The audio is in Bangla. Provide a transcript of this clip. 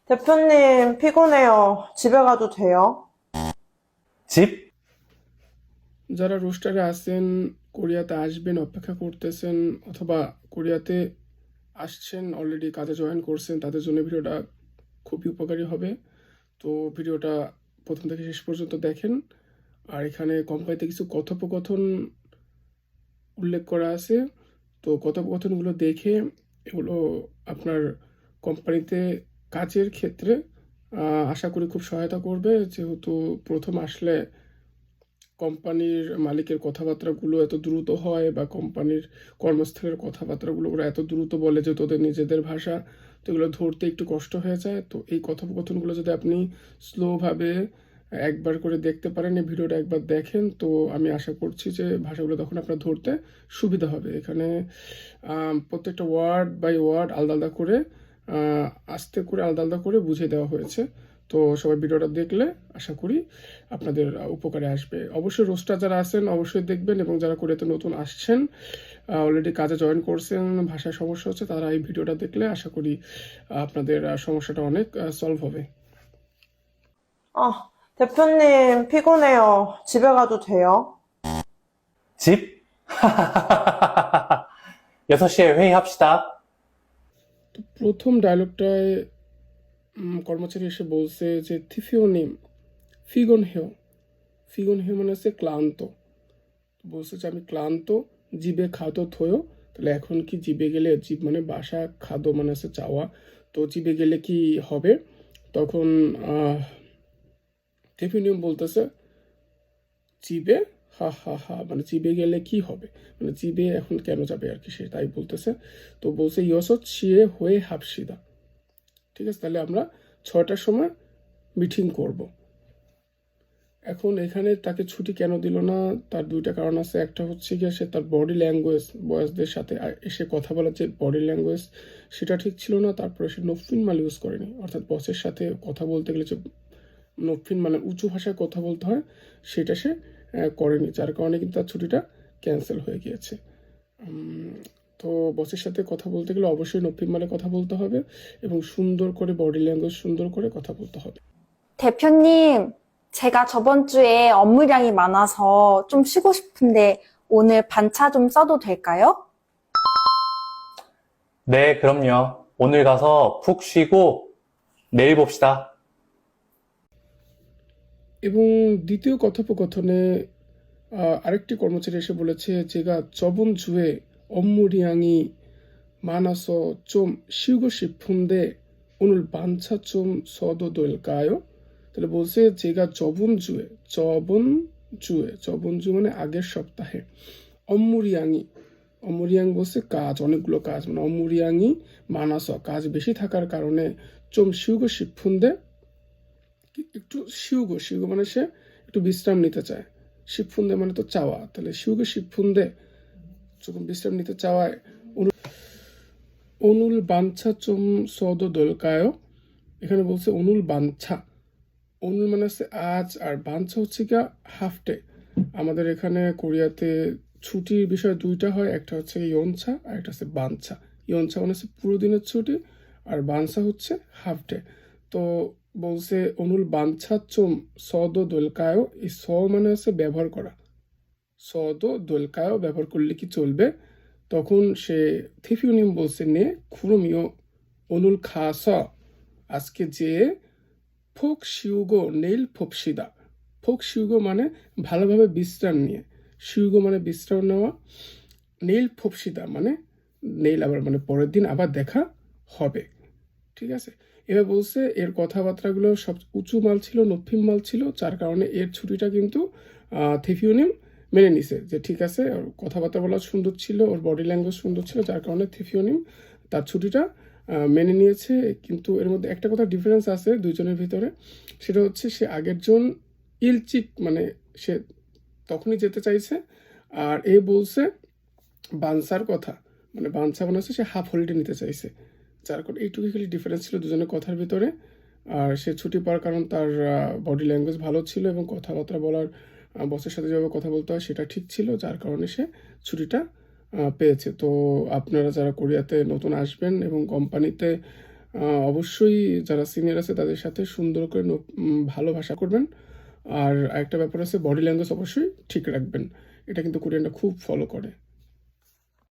대표님, 피곤해요. 집에 가도 돼요? 집? যারা রোস্টারে আছেন, কোরিয়াতে আসবেন, অপেক্ষা করতেছেন, অথবা কোরিয়াতে আসছেন, অলরেডি কাজে জয়েন করছেন, তাদের জন্য ভিডিওটা খুবই উপকারী হবে। তো ভিডিওটা প্রথম থেকে শেষ পর্যন্ত দেখেন। আর এখানে কোম্পানিতে কিছু কথোপকথন উল্লেখ করা আছে। তো কথোপকথনগুলো দেখে এগুলো আপনার কোম্পানিতে কাজের ক্ষেত্রে আশা করি খুব সহায়তা করবে। যেহেতু প্রথম আসলে কোম্পানির মালিকের কথাবার্তাগুলো এত দ্রুত হয়, বা কোম্পানির কর্মস্থলের কথাবার্তাগুলো ওরা এত দ্রুত বলে যে তোদের নিজেদের ভাষা, তো এগুলো ধরতে একটু কষ্ট হয়ে যায়। তো এই কথোপকথনগুলো যদি আপনি স্লোভাবে একবার করে দেখতে পারেন, এই ভিডিওটা একবার দেখেন, তো আমি আশা করছি যে ভাষাগুলো তখন আপনার ধরতে সুবিধা হবে। এখানে প্রত্যেকটা ওয়ার্ড বাই ওয়ার্ড আলাদা আলাদা করে আস্তে করে আলাদা আলাদা করে বুঝিয়ে দেওয়া হয়েছে। তো সবাই ভিডিওটা দেখলে আশা করি আপনাদের উপকারে আসবে। অবশ্যই রোস্টার যারা আছেন অবশ্যই দেখবেন, এবং যারা কোরিয়াতে নতুন আসছেন, অলরেডি কাজে জয়েন করছেন, ভাষায় সমস্যা হচ্ছে, তারা এই ভিডিওটা দেখলে আশা করি আপনাদের সমস্যাটা অনেক সলভ হবে। 대표님, 피곤해요. 집에 가도 돼요? 집? 6시에 회의합시다. তো প্রথম ডায়লগটায় কর্মচারী এসে বলছে যে থিফিওনিম ফিগন হেও। ফিগন হেও মানে হচ্ছে ক্লান্ত। বলছে যে আমি ক্লান্ত, জিবে খাদ্য থয়ো। তাহলে এখন কি জিবে গেলে, জিব মানে বাসা, খাদ্য মানে হচ্ছে চাওয়া, তো জিবে গেলে কি হবে? তখন টেফিনিয়াম বলতেছে জিবে, হা হা হা, মানে জিবে গেলে কি হবে, মানে জিবে এখন কেন যাবে আর কি, সে তাই বলতেছে। তো বলছে ইয়স ছিয়ে হয়ে হাফসিদা। ঠিক আছে, তাহলে আমরা 6টার সময় মিটিং করব। এখন এখানে তাকে ছুটি কেন দিল না, তার দুইটা কারণ আছে। একটা হচ্ছে গিয়ে সে তার বডি ল্যাঙ্গুয়েজ, বয়সদের সাথে এসে কথা বলার যে বডি ল্যাঙ্গুয়েজ সেটা ঠিক ছিল না। তারপরে সে নফিন মাল ইউজ করেনি, অর্থাৎ বসের সাথে কথা বলতে গেলে যে নফিন মানে উঁচু ভাষায় কথা বলতে হয় সেটা সে করেনি, যার কারণে কিন্তু তার ছুটিটা ক্যান্সেল হয়ে গিয়েছে। তো বসের সাথে কথা বলতে গেলে অবশ্যই নফিন মালে কথা বলতে হবে, এবং সুন্দর করে বডি ল্যাঙ্গুয়েজ সুন্দর করে কথা বলতে হবে। 대표님, 제가 저번 주에 업무량이 많아서 좀 쉬고 싶은데 오늘 반차 좀 써도 될까요? 네, 그럼요. 오늘 가서 푹 쉬고 내일 봅시다. এবং দ্বিতীয় কথোপকথনে 아렉티 কর্মচারী এসে বলেছে 제가 저번 주에 업무량이 많아서 좀 쉬고 싶은데 오늘 반차 좀 써도 될까요? তাহলে বলছে 제가 저번 주 মানে আগের সপ্তাহে, 업무량이, 업무량 বলছে কাজ, অনেকগুলো কাজ, মানে 업무량이 많아서 কাজ বেশি থাকার কারণে 좀 쉬고 싶은데 একটু শিউগো, শিউগো মানে সে একটু বিশ্রাম নিতে চায়, শিবফুন্দে মানে তো চাওয়া, তাহলে শিউগো শিবফুন্দে যখন বিশ্রাম নিতে চাওয়ায় অনুল বাঞ্ছা চুম সদ দোলকায়। এখানে বলছে অনুল বাঞ্ছা, অনুল মানে হচ্ছে আজ, আর বাঞ্ছা হচ্ছে গিয়া হাফ ডে। আমাদের এখানে কোরিয়াতে ছুটির বিষয় দুইটা হয়, একটা হচ্ছে ইয়নছা আর একটা হচ্ছে বাঞ্ছা। ইয়নছা মানে হচ্ছে পুরো দিনের ছুটি, আর বাঞ্ছা হচ্ছে হাফ ডে। তো বলছে অনুল বাঞ্ছা চুম সদ দোলকায়, এই স মানে হচ্ছে ব্যবহার করা, সদ দোলকায় ব্যবহার করলে কি চলবে? তখন সে থিফিউনিম বলছে নে খুরুমিও অনুল খাস, আজকে যে ফোক শিউগো নেইল ফোপসিদা। ফোক শিউগো মানে ভালোভাবে বিশ্রাম নিয়ে, শিউগো মানে বিশ্রাম নেওয়া, নেইল ফোপসিদা মানে নেইল আবার মানে পরের দিন আবার দেখা হবে। ঠিক আছে, এবার বলছে এর কথাবার্তাগুলো সব উঁচু মাল ছিল, নফিম মাল ছিল, যার কারণে এর ছুটিটা কিন্তু থিফিউনিম মেনে নিছে যে ঠিক আছে, ওর কথাবার্তা বলা সুন্দর ছিল, ওর বডি ল্যাঙ্গুয়েজ সুন্দর ছিল, যার কারণে থিফিউনিম তার ছুটিটা মেনে নিয়েছে। কিন্তু এর মধ্যে একটা কথা ডিফারেন্স আছে দুইজনের ভিতরে, সেটা হচ্ছে সে আগের জন ইলচিক মানে সে তখনই যেতে চাইছে, আর এ বলছে বানসার কথা, মানে বানসা মানে হচ্ছে সে হাফ হলিডে নিতে চাইছে, যার কারণে এইটুকু খালি ডিফারেন্স ছিল দুজনের কথার ভিতরে। আর সে ছুটি পাওয়ার কারণ তার বডি ল্যাঙ্গুয়েজ ভালো ছিল, এবং কথাবার্তা বলার বসের সাথে যেভাবে কথা বলতে হয় সেটা ঠিক ছিল, যার কারণে সে ছুটিটা পেয়েছে। তো আপনারা যারা কোরিয়াতে নতুন আসবেন এবং কোম্পানিতে অবশ্যই যারা সিনিয়র আছে তাদের সাথে সুন্দর করে ভালো ভাষা করবেন। আর আরেকটা ব্যাপার আছে, বডি ল্যাঙ্গুয়েজ অবশ্যই ঠিক রাখবেন। এটা কিন্তু কোরিয়ানরা খুব ফলো করে।